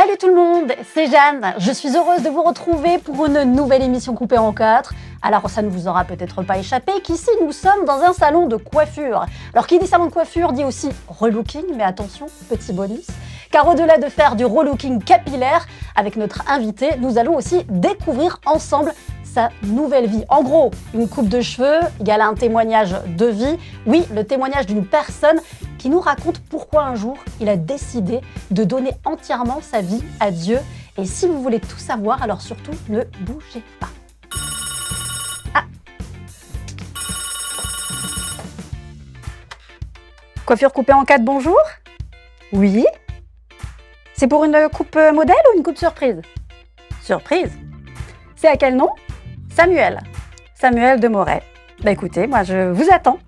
Salut tout le monde, c'est Jeanne. Je suis heureuse de vous retrouver pour une nouvelle émission coupée en 4. Alors ça ne vous aura peut-être pas échappé qu'ici nous sommes dans un salon de coiffure. Alors qui dit salon de coiffure dit aussi relooking, mais attention, petit bonus. Car au-delà de faire du relooking capillaire, avec notre invité, nous allons aussi découvrir ensemble sa nouvelle vie. En gros, une coupe de cheveux égale un témoignage de vie. Oui, le témoignage d'une personne qui nous raconte pourquoi un jour il a décidé de donner entièrement sa vie à Dieu. Et si vous voulez tout savoir, alors surtout ne bougez pas. Ah. Coiffure coupée en 4, bonjour. Oui. C'est pour une coupe modèle ou une coupe surprise? Surprise. C'est à quel nom? Samuel. Samuel de Moret. Bah écoutez, moi je vous attends.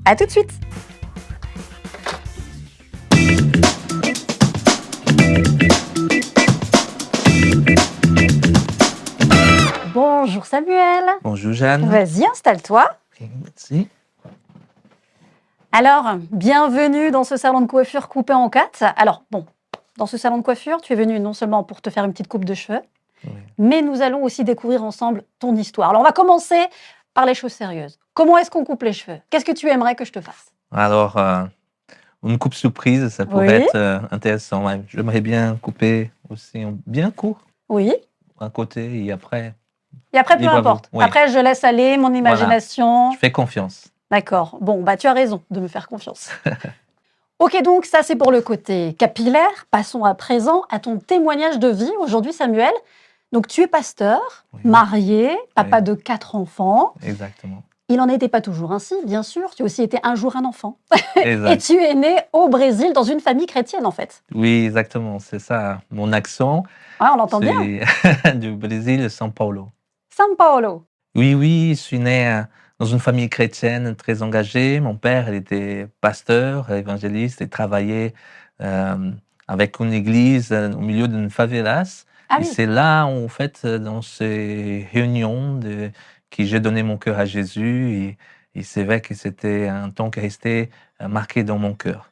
À tout de suite. Bonjour Samuel. Bonjour Jeanne. Vas-y, installe-toi. Merci. Alors, bienvenue dans ce salon de coiffure coupé en 4. Alors, bon, dans ce salon de coiffure, tu es venu non seulement pour te faire une petite coupe de cheveux, Oui. mais nous allons aussi découvrir ensemble ton histoire. Alors, on va commencer par les choses sérieuses. Comment est-ce qu'on coupe les cheveux? Qu'est-ce que tu aimerais que je te fasse? Alors, une coupe surprise, ça pourrait être intéressant. Ouais. J'aimerais bien couper aussi bien court, Oui. un côté, et après, Et après, peu libre à vous. importe. Oui. Après, je laisse aller mon imagination. Je fais confiance. D'accord. Bon, bah tu as raison de me faire confiance. Ok, donc ça c'est pour le côté capillaire. Passons à présent à ton témoignage de vie. Aujourd'hui, Samuel, donc tu es pasteur, Oui. marié, papa de 4 enfants. Exactement. Il n'en était pas toujours ainsi, bien sûr. Tu as aussi été un jour un enfant. Et Exact. tu es né au Brésil dans une famille chrétienne en fait. Oui, exactement. C'est ça, mon accent. Ah, on l'entend bien. C'est du Brésil, São Paulo. São Paulo. Oui, je suis né dans une famille chrétienne très engagée. Mon père, il était pasteur, évangéliste, et travaillait avec une église au milieu d'une favelas. Ah Et oui. c'est là, en fait, dans ces réunions que j'ai donné mon cœur à Jésus. Et c'est vrai que c'était un temps qui est resté marqué dans mon cœur.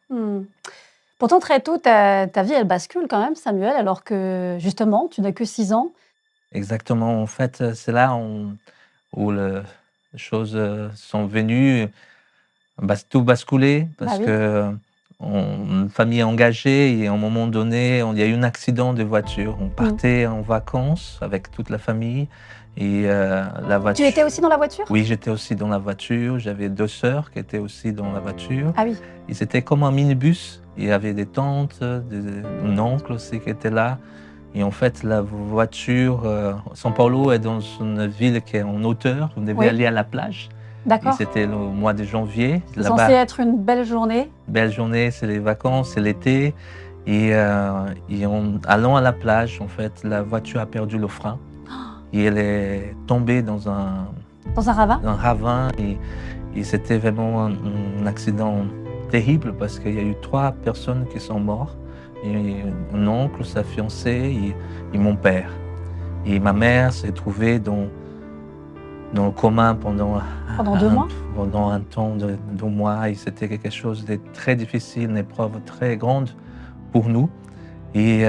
Pourtant, très tôt, ta vie, elle bascule quand même, Samuel, alors que justement, tu n'as que 6 ans. Exactement. En fait, c'est là où les choses sont venues tout basculer parce oui. que une famille engagée et à un moment donné, il y a eu un accident de voiture. On partait en vacances avec toute la famille et la voiture. Tu étais aussi dans la voiture? Oui, j'étais aussi dans la voiture. J'avais 2 sœurs qui étaient aussi dans la voiture. Ah oui. Et c'était comme un minibus. Il y avait des tantes, un oncle aussi qui était là. Et en fait, la voiture, São Paulo est dans une ville qui est en hauteur. On devait aller à la plage. Et D'accord. c'était le mois de janvier. C'est censé être une belle journée. Belle journée, c'est les vacances, c'est l'été. Et allant à la plage, en fait, la voiture a perdu le frein. Et elle est tombée dans un ravin. Et c'était vraiment un accident terrible parce qu'il y a eu 3 personnes qui sont mortes. Et un oncle, sa fiancée et mon père. Et ma mère s'est trouvée dans le coma pendant 2 mois. Pendant un temps de 2 mois. Et c'était quelque chose de très difficile, une épreuve très grande pour nous. Et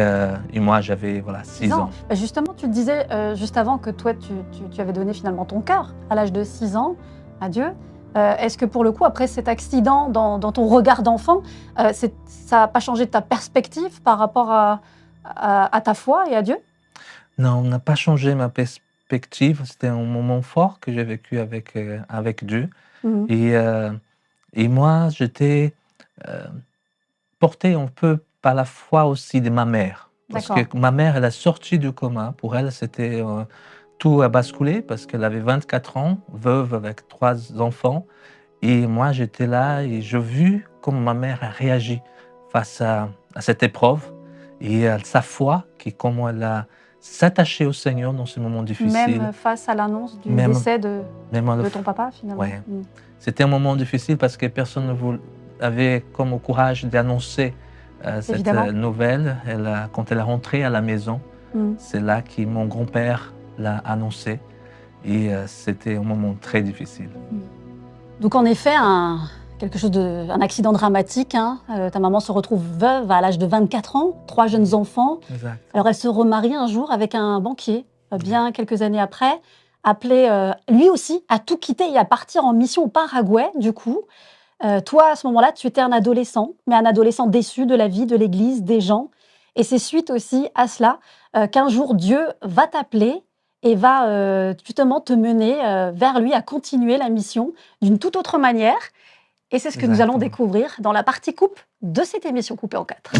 moi, j'avais 6 ans. Justement, tu disais juste avant que toi, tu avais donné finalement ton cœur à l'âge de 6 ans à Dieu. Est-ce que pour le coup, après cet accident, dans ton regard d'enfant, ça n'a pas changé ta perspective par rapport à ta foi et à Dieu? Non, on n'a pas changé ma perspective. C'était un moment fort que j'ai vécu avec Dieu. Et moi, j'étais porté un peu par la foi aussi de ma mère. Parce que ma mère, elle a sorti du coma. Pour elle, c'était... tout a basculé parce qu'elle avait 24 ans, veuve avec 3 enfants. Et moi, j'étais là et j'ai vu comment ma mère a réagi face à cette épreuve et à sa foi, comment elle a s'attaché au Seigneur dans ce moment difficile. Même face à l'annonce du décès de ton papa, finalement. Ouais. C'était un moment difficile parce que personne n'avait comme au courage d'annoncer cette nouvelle. Quand elle est rentrée à la maison, c'est là que mon grand-père l'a annoncé et c'était un moment très difficile. Donc en effet, quelque chose un accident dramatique. Hein. Ta maman se retrouve veuve à l'âge de 24 ans, 3 jeunes enfants. Exact. Alors elle se remarie un jour avec un banquier, bien quelques années après, appelé lui aussi à tout quitter et à partir en mission au Paraguay, du coup. Toi, à ce moment-là, tu étais un adolescent, mais un adolescent déçu de la vie, de l'Église, des gens. Et c'est suite aussi à cela qu'un jour Dieu va t'appeler et va justement te mener vers lui à continuer la mission d'une toute autre manière. Et c'est ce que nous allons découvrir dans la partie coupe de cette émission coupée en 4.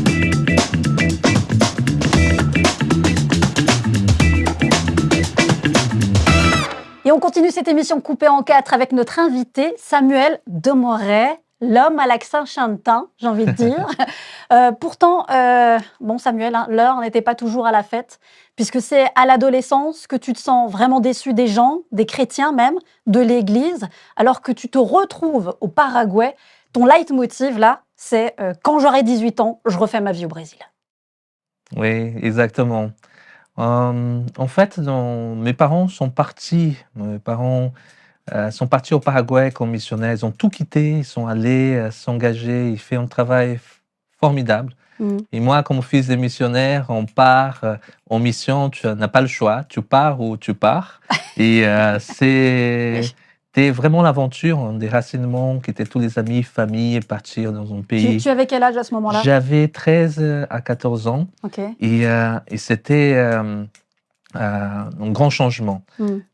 Et on continue cette émission coupée en 4 avec notre invité Samuel Demoret, l'homme à l'accent chantant, j'ai envie de dire. Pourtant, bon Samuel, hein, l'heure n'était pas toujours à la fête, puisque c'est à l'adolescence que tu te sens vraiment déçu des gens, des chrétiens même, de l'Église, alors que tu te retrouves au Paraguay. Ton leitmotiv là, c'est quand j'aurai 18 ans, je refais ma vie au Brésil. Oui, exactement. En fait, mes parents sont partis. Mes parents sont partis au Paraguay comme missionnaires. Ils ont tout quitté. Ils sont allés s'engager. Ils font un travail formidable. Et moi, comme fils de missionnaire, on part en mission. Tu n'as pas le choix. Tu pars ou tu pars. Et c'était vraiment l'aventure, un déracinement, quitter tous les amis, famille, et partir dans un pays. Tu avais quel âge à ce moment-là? J'avais 13 à 14 ans. Okay. Et c'était un grand changement.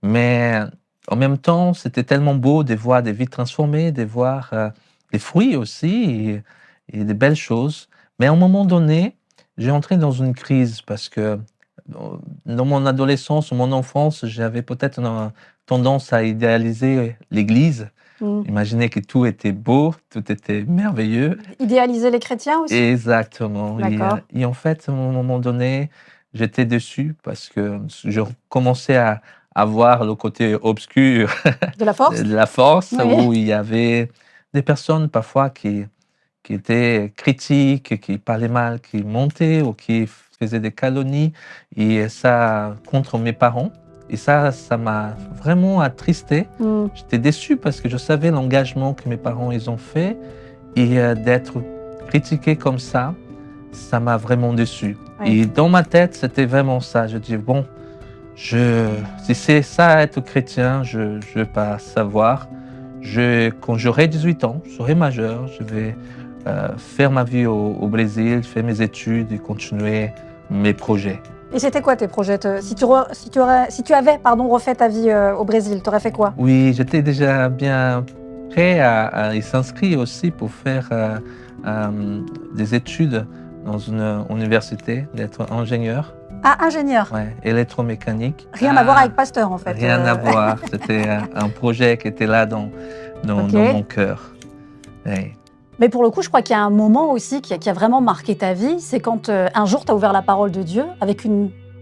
Mais en même temps, c'était tellement beau de voir des vies transformées, de voir des fruits aussi et des belles choses. Mais à un moment donné, j'ai entré dans une crise parce que dans mon adolescence ou mon enfance, j'avais peut-être une tendance à idéaliser l'Église. Imaginer que tout était beau, tout était merveilleux. Idéaliser les chrétiens aussi? Exactement. Et en fait, à un moment donné, j'étais déçu parce que je commençais à voir le côté obscur de la force, oui. Où il y avait des personnes parfois qui étaient critiques, qui parlaient mal, qui montaient ou qui faisaient des calomnies, et ça contre mes parents. Et ça m'a vraiment attristé. J'étais déçu parce que je savais l'engagement que mes parents ils ont fait, et d'être critiqué comme ça m'a vraiment déçu. Oui. Et dans ma tête, c'était vraiment ça. Je dis bon, si c'est ça être chrétien, je ne vais pas savoir. Quand j'aurai 18 ans, je serai majeur, je vais faire ma vie au Brésil, faire mes études et continuer mes projets. Et c'était quoi tes projets? Si tu avais refait ta vie au Brésil, tu aurais fait quoi? Oui, j'étais déjà bien prêt à s'inscrire aussi pour faire des études dans une université, d'être ingénieur. Ah, ingénieur? Oui, électromécanique. Rien à voir avec pasteur en fait. Rien à voir, c'était un projet qui était là dans mon cœur. Oui. Mais pour le coup, je crois qu'il y a un moment aussi qui a vraiment marqué ta vie, c'est quand un jour tu as ouvert la parole de Dieu avec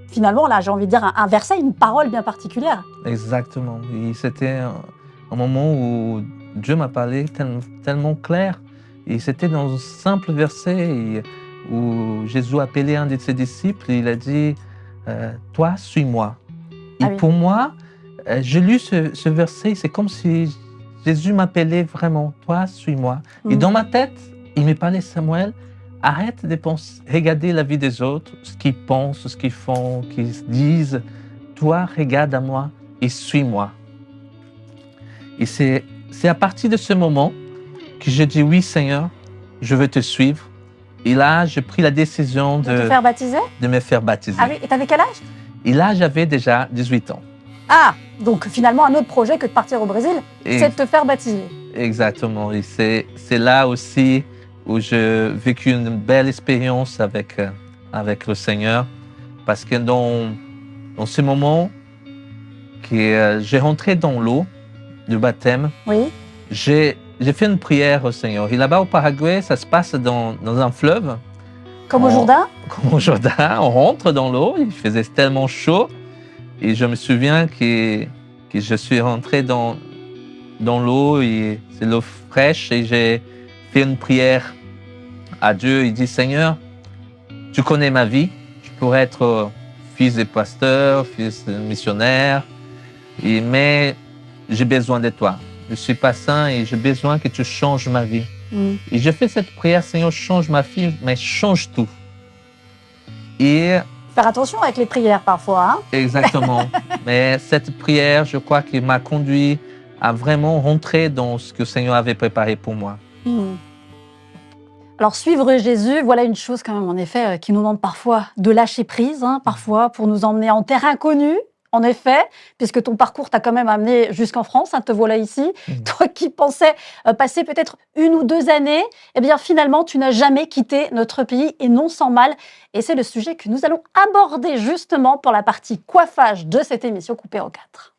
finalement, là j'ai envie de dire un verset, une parole bien particulière. Exactement, et c'était un moment où Dieu m'a parlé tellement clair, et c'était dans un simple verset où Jésus appelait un de ses disciples, et il a dit « Toi, suis-moi ». Et pour moi, j'ai lu ce verset, c'est comme si Jésus m'appelait vraiment, toi, suis-moi. Et dans ma tête, il me parlait, Samuel, arrête de penser, regarder la vie des autres, ce qu'ils pensent, ce qu'ils font, ce qu'ils disent. Toi, regarde à moi et suis-moi. Et c'est à partir de ce moment que je dis, oui, Seigneur, je veux te suivre. Et là, j'ai pris la décision de te faire baptiser? De me faire baptiser. Ah oui, et t'avais quel âge? Et là, j'avais déjà 18 ans. Ah, donc finalement, un autre projet que de partir au Brésil, c'est de te faire baptiser. Exactement. Et c'est là aussi où j'ai vécu une belle expérience avec le Seigneur. Parce que dans ce moment que j'ai rentré dans l'eau du baptême, oui. J'ai fait une prière au Seigneur. Et là-bas au Paraguay, ça se passe dans un fleuve. Comme au Jourdain? Comme au Jourdain. On rentre dans l'eau, il faisait tellement chaud. Et je me souviens que je suis rentré dans l'eau, et c'est l'eau fraîche, et j'ai fait une prière à Dieu. Il dit, Seigneur, tu connais ma vie, je pourrais être fils de pasteur, fils de missionnaire, mais j'ai besoin de toi. je ne suis pas saint et j'ai besoin que tu changes ma vie. Et je fais cette prière, Seigneur, change ma vie, mais change tout. Et faire attention avec les prières parfois. Hein? Exactement. Mais cette prière, je crois qu'il m'a conduit à vraiment rentrer dans ce que le Seigneur avait préparé pour moi. Alors, suivre Jésus, voilà une chose quand même, en effet, qui nous demande parfois de lâcher prise, hein, parfois pour nous emmener en terre inconnue, en effet, puisque ton parcours t'a quand même amené jusqu'en France, hein, te voilà ici. Toi qui pensais passer peut-être 1 ou 2 années, eh bien finalement, tu n'as jamais quitté notre pays, et non sans mal. Et c'est le sujet que nous allons aborder justement pour la partie coiffage de cette émission coupée en 4.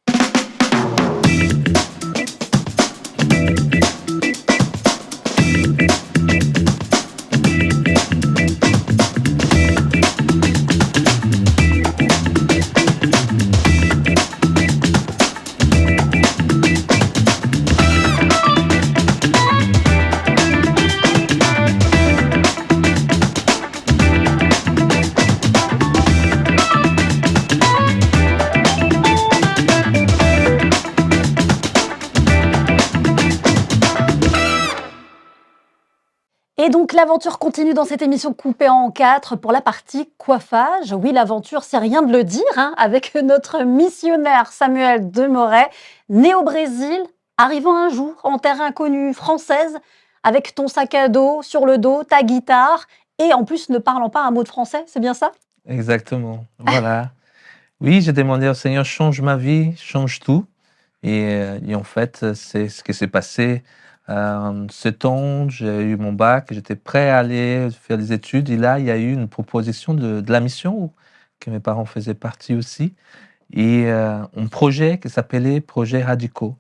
Et donc l'aventure continue dans cette émission coupée en 4 pour la partie coiffage. Oui, l'aventure, c'est rien de le dire, hein, avec notre missionnaire Samuel Demoret, né au Brésil, arrivant un jour en terre inconnue française, avec ton sac à dos sur le dos, ta guitare, et en plus ne parlant pas un mot de français, c'est bien ça? Exactement, voilà. Oui, j'ai demandé au Seigneur, change ma vie, change tout. Et en fait, c'est ce qui s'est passé. 7 ans, j'ai eu mon bac, j'étais prêt à aller faire des études. Et là, il y a eu une proposition de la mission, que mes parents faisaient partie aussi. Et un projet qui s'appelait Projet Radicaux.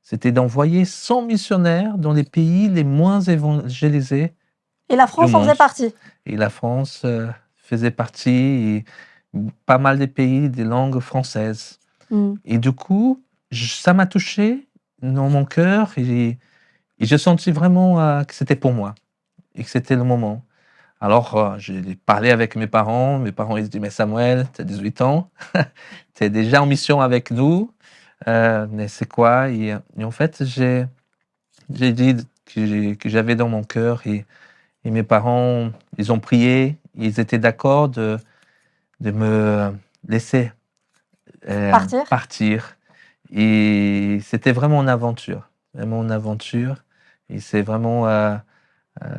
C'était d'envoyer 100 missionnaires dans les pays les moins évangélisés. Et la France en faisait partie. Et la France faisait partie, et pas mal de pays des langues françaises. Et du coup, ça m'a touché dans mon cœur, et j'ai senti vraiment que c'était pour moi et que c'était le moment. Alors, j'ai parlé avec mes parents. Mes parents, ils se disent, mais Samuel, tu as 18 ans, tu es déjà en mission avec nous, mais c'est quoi? Et en fait, j'ai dit que j'avais dans mon cœur, et mes parents, ils ont prié, ils étaient d'accord de me laisser partir. Et c'était vraiment une aventure. Et c'est vraiment...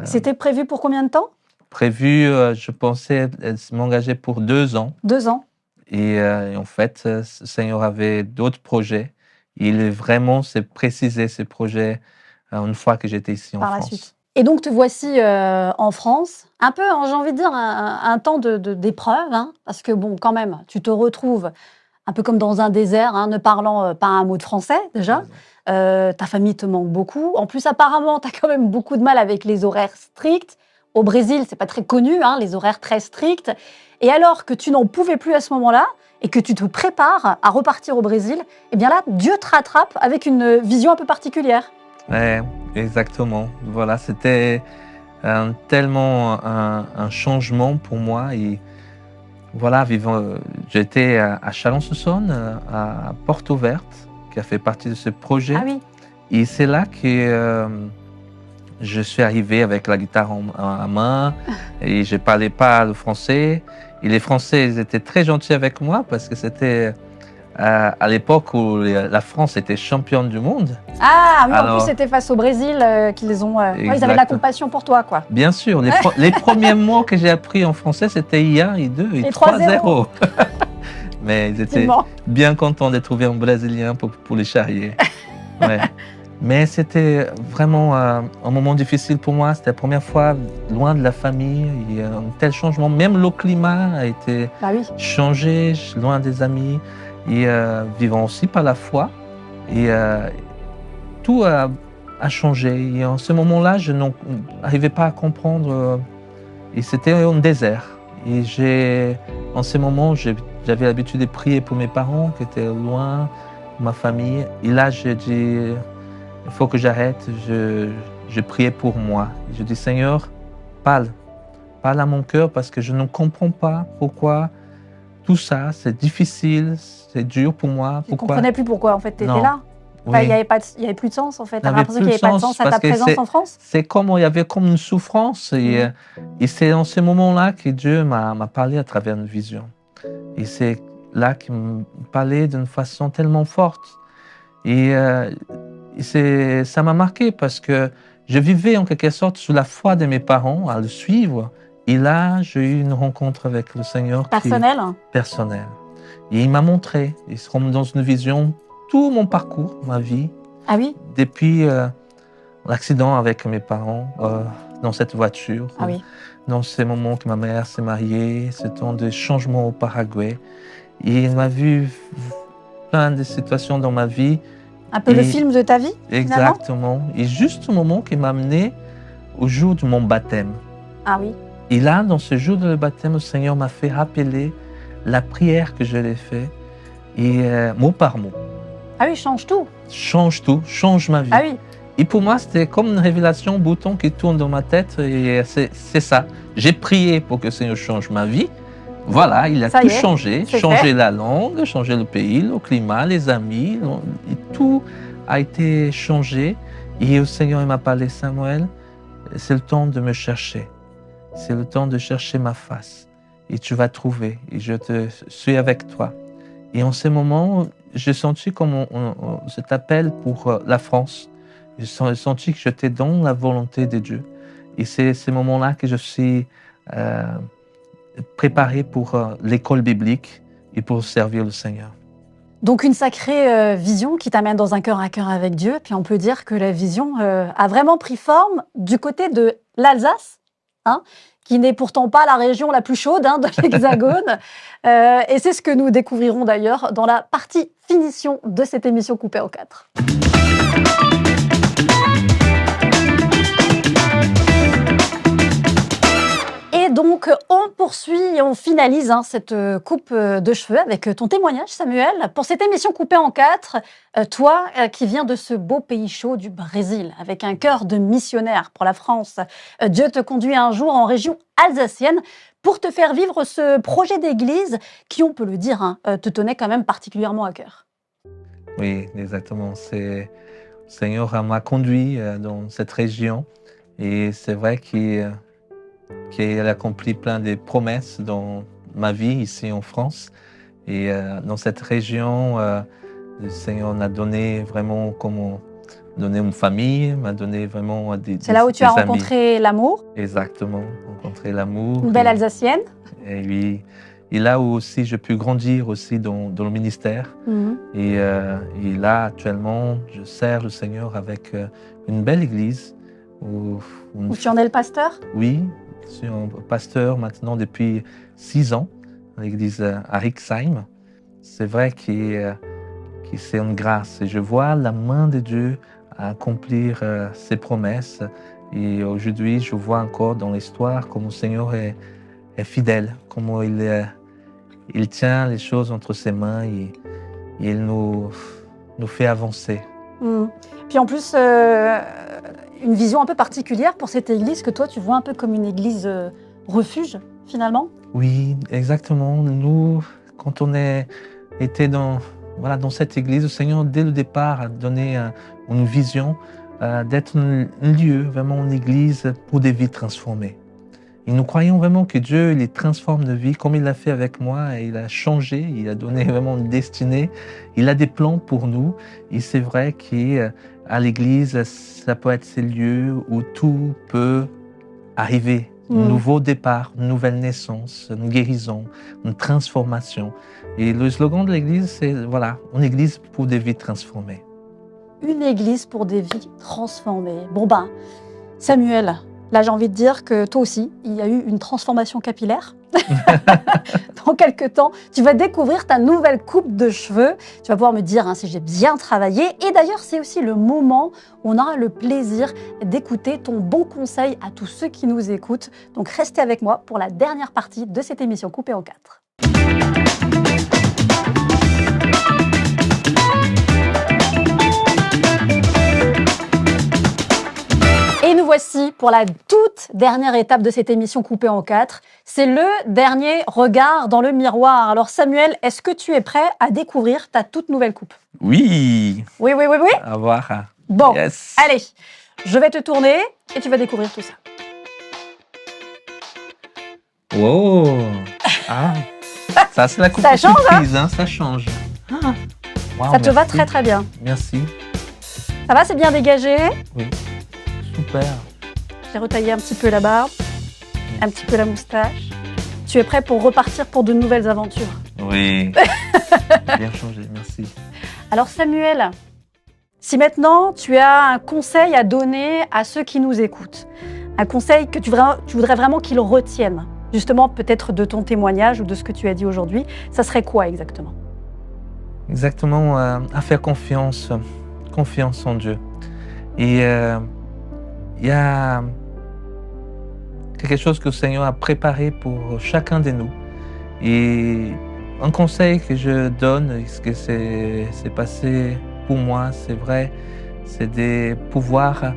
C'était prévu pour combien de temps? Prévu, je pensais m'engager pour 2 ans. 2 ans. Et en fait, le Seigneur avait d'autres projets. Il vraiment s'est précisé ces projets une fois que j'étais ici en France. Par la suite. Et donc, te voici en France, un peu, j'ai envie de dire, un temps d'épreuve, hein, parce que bon, quand même, tu te retrouves un peu comme dans un désert, hein, ne parlant pas un mot de français déjà. Ta famille te manque beaucoup. En plus, apparemment, tu as quand même beaucoup de mal avec les horaires stricts. Au Brésil, c'est pas très connu, hein, les horaires très stricts. Et alors que tu n'en pouvais plus à ce moment-là, et que tu te prépares à repartir au Brésil, eh bien là, Dieu te rattrape avec une vision un peu particulière. Ouais, exactement. Voilà, c'était tellement un changement pour moi. Et voilà, j'étais à Chalon-sur-Saône, à Porto Verte, qui a fait partie de ce projet. Ah oui. Et c'est là que je suis arrivé avec la guitare en main, et je ne parlais pas le français. Et les Français, ils étaient très gentils avec moi, parce que c'était à l'époque où la France était championne du monde. Ah oui, alors, en plus c'était face au Brésil qu'ils ont... ils avaient de la compassion pour toi, quoi. Bien sûr, les premiers mots que j'ai appris en français, c'était I1, I2 et 3-0. Mais ils étaient bien contents de trouver un Brésilien pour les charrier. Ouais. Mais c'était vraiment un moment difficile pour moi. C'était la première fois loin de la famille. Il y a un tel changement. Même le climat a été changé, loin des amis. Et vivant aussi par la foi. Et tout a changé. Et en ce moment-là, je n'arrivais pas à comprendre. Et c'était un désert. Et en ce moment, j'avais l'habitude de prier pour mes parents qui étaient loin, ma famille. Et là, j'ai dit, il faut que j'arrête. Je priais pour moi. Je dis, Seigneur, parle à mon cœur, parce que je ne comprends pas pourquoi tout ça, c'est difficile, c'est dur pour moi. Tu ne comprenais plus pourquoi, en fait, tu étais là? Enfin, il n'y avait plus de sens, en fait. Tu as l'impression qu'il n'y avait pas de sens à ta présence en France? C'est comme, il y avait comme une souffrance. Et c'est dans ce moment-là que Dieu m'a parlé à travers une vision. Et c'est là qu'il me parlait d'une façon tellement forte. Et ça m'a marqué parce que je vivais en quelque sorte sous la foi de mes parents à le suivre. Et là, j'ai eu une rencontre avec le Seigneur. Personnelle? Personnelle. Et il m'a montré, il se rend dans une vision, tout mon parcours, ma vie. Ah oui? Depuis l'accident avec mes parents, dans cette voiture. Ah oui. Dans ces moments que ma mère s'est mariée, ce temps de changement au Paraguay. Et il m'a vu plein de situations dans ma vie. Un peu le film de ta vie, exactement. Et juste au moment qui m'a amené au jour de mon baptême. Ah oui. Et là, dans ce jour de baptême, le Seigneur m'a fait rappeler la prière que je l'ai faite, et mot par mot. Ah oui, change tout. Change tout, change ma vie. Ah oui. Et pour moi, c'était comme une révélation, bouton qui tourne dans ma tête, et c'est ça. J'ai prié pour que le Seigneur change ma vie. Voilà, il a tout changé, changé la langue, changé le pays, le climat, les amis, et tout a été changé. Et le Seigneur m'a parlé, Samuel, c'est le temps de me chercher. C'est le temps de chercher ma face. Et tu vas trouver. Et je suis avec toi. Et en ce moment, j'ai senti comme cet appel pour la France. J'ai senti que j'étais dans la volonté de Dieu. Et c'est ces moments-là que je suis préparé pour l'école biblique et pour servir le Seigneur. Donc une sacrée vision qui t'amène dans un cœur à cœur avec Dieu. Puis on peut dire que la vision a vraiment pris forme du côté de l'Alsace, qui n'est pourtant pas la région la plus chaude de l'Hexagone. Et c'est ce que nous découvrirons d'ailleurs dans la partie finition de cette émission coupée en 4. Et donc, on poursuit et on finalise cette coupe de cheveux avec ton témoignage, Samuel. Pour cette émission coupée en 4, toi qui viens de ce beau pays chaud du Brésil, avec un cœur de missionnaire pour la France, Dieu te conduit un jour en région alsacienne pour te faire vivre ce projet d'église qui, on peut le dire, te tenait quand même particulièrement à cœur. Oui, exactement. Le Seigneur m'a conduit dans cette région et c'est vrai qu'il a accompli plein de promesses dans ma vie ici en France. Et dans cette région, le Seigneur m'a donné vraiment donné une famille, m'a donné vraiment des C'est là où tu as rencontré l'amour. Exactement, rencontré l'amour. Une belle Alsacienne. Et oui, et là où aussi j'ai pu grandir aussi dans le ministère. Et là, actuellement, je sers le Seigneur avec une belle église. Où tu en es le pasteur? Oui, je suis un pasteur maintenant depuis 6 ans à l'église à Rixheim. C'est vrai que c'est une grâce et je vois la main de Dieu à accomplir ses promesses. Et aujourd'hui, je vois encore dans l'histoire comment le Seigneur est fidèle, comment il tient les choses entre ses mains et il nous fait avancer. Puis en plus, une vision un peu particulière pour cette église que toi, tu vois un peu comme une église refuge, finalement? Oui, exactement. Nous, quand on était dans cette église, le Seigneur, dès le départ, a donné une vision d'être un lieu, vraiment une église pour des vies transformées. Et nous croyons vraiment que Dieu, il transforme nos vies comme il l'a fait avec moi. Et il a changé, il a donné vraiment une destinée. Il a des plans pour nous. Et c'est vrai qu'à l'église, ça peut être ce lieu où tout peut arriver. Un nouveau départ, une nouvelle naissance, une guérison, une transformation. Et le slogan de l'église, c'est une église pour des vies transformées. Une église pour des vies transformées. Bon Samuel, là j'ai envie de dire que toi aussi, il y a eu une transformation capillaire. Dans quelques temps, tu vas découvrir ta nouvelle coupe de cheveux. Tu vas pouvoir me dire si j'ai bien travaillé. Et d'ailleurs, c'est aussi le moment où on aura le plaisir d'écouter ton bon conseil à tous ceux qui nous écoutent. Donc restez avec moi pour la dernière partie de cette émission coupée en 4. voici pour la toute dernière étape de cette émission coupée en 4. C'est le dernier regard dans le miroir. Alors Samuel, est-ce que tu es prêt à découvrir ta toute nouvelle coupe? Oui. Oui. À voir. Bon, Yes. allez, je vais te tourner et tu vas découvrir tout ça. Wow. Ah. Ça, c'est la coupe Ça change, surprise, hein. Ça change. Ah. Wow, Ça te va merci. très très bien. Merci. Ça va, c'est bien dégagé. Oui. Super. J'ai retaillé un petit peu la barbe, un petit peu la moustache. Tu es prêt pour repartir pour de nouvelles aventures? Oui. Bien changé, merci. Alors Samuel, si maintenant tu as un conseil à donner à ceux qui nous écoutent, un conseil que tu voudrais vraiment qu'ils retiennent, justement peut-être de ton témoignage ou de ce que tu as dit aujourd'hui, ça serait quoi exactement? Exactement, à faire confiance en Dieu. Et il y a quelque chose que le Seigneur a préparé pour chacun de nous. Et un conseil que je donne, ce que c'est passé pour moi, c'est vrai, c'est de pouvoir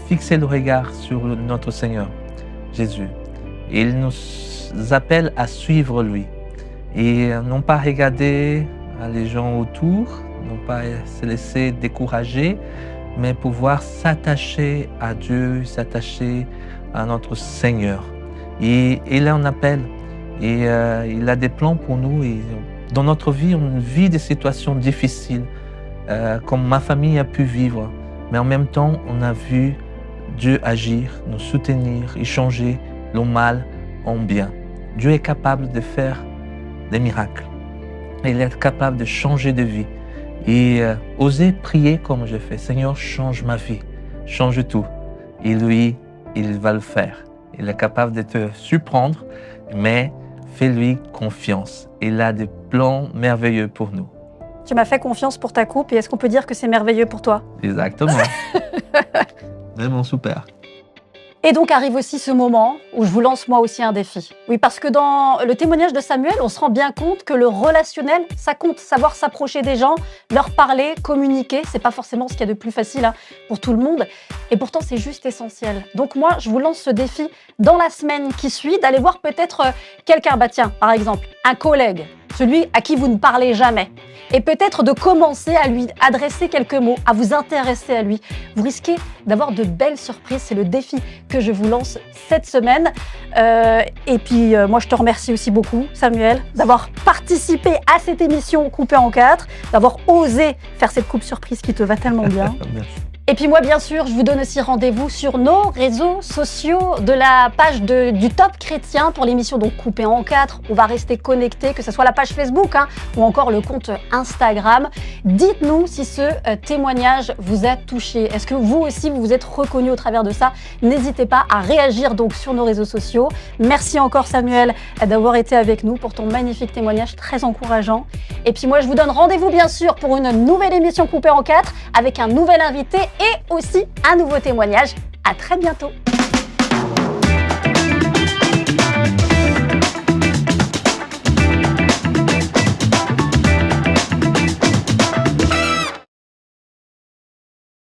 fixer le regard sur notre Seigneur, Jésus. Il nous appelle à suivre lui et non pas regarder les gens autour, non pas se laisser décourager, mais pouvoir s'attacher à Dieu, s'attacher à notre Seigneur. Et il a un appel et il a des plans pour nous. Et dans notre vie, on vit des situations difficiles, comme ma famille a pu vivre, mais en même temps, on a vu Dieu agir, nous soutenir et changer le mal en bien. Dieu est capable de faire des miracles. Il est capable de changer de vie. Et oser prier comme je fais. Seigneur, change ma vie, change tout. Et lui, il va le faire. Il est capable de te surprendre, mais fais-lui confiance. Il a des plans merveilleux pour nous. Tu m'as fait confiance pour ta coupe et est-ce qu'on peut dire que c'est merveilleux pour toi? Exactement. Vraiment super. Et donc arrive aussi ce moment où je vous lance moi aussi un défi. Oui, parce que dans le témoignage de Samuel, on se rend bien compte que le relationnel, ça compte. Savoir s'approcher des gens, leur parler, communiquer, c'est pas forcément ce qu'il y a de plus facile pour tout le monde. Et pourtant, c'est juste essentiel. Donc moi, je vous lance ce défi dans la semaine qui suit, d'aller voir peut-être quelqu'un, tiens, par exemple, un collègue, celui à qui vous ne parlez jamais. Et peut-être de commencer à lui adresser quelques mots, à vous intéresser à lui. Vous risquez d'avoir de belles surprises. C'est le défi que je vous lance cette semaine. Et puis, moi, je te remercie aussi beaucoup, Samuel, d'avoir participé à cette émission coupée en 4, d'avoir osé faire cette coupe surprise qui te va tellement bien. Merci. Et puis moi, bien sûr, je vous donne aussi rendez-vous sur nos réseaux sociaux, de la page du Top Chrétien pour l'émission donc coupée en 4. On va rester connectés, que ce soit la page Facebook ou encore le compte Instagram. Dites-nous si ce témoignage vous a touché. Est-ce que vous aussi, vous vous êtes reconnu au travers de ça? N'hésitez pas à réagir donc sur nos réseaux sociaux. Merci encore Samuel d'avoir été avec nous pour ton magnifique témoignage très encourageant. Et puis moi, je vous donne rendez-vous bien sûr pour une nouvelle émission coupée en 4 avec un nouvel invité et aussi un nouveau témoignage. À très bientôt.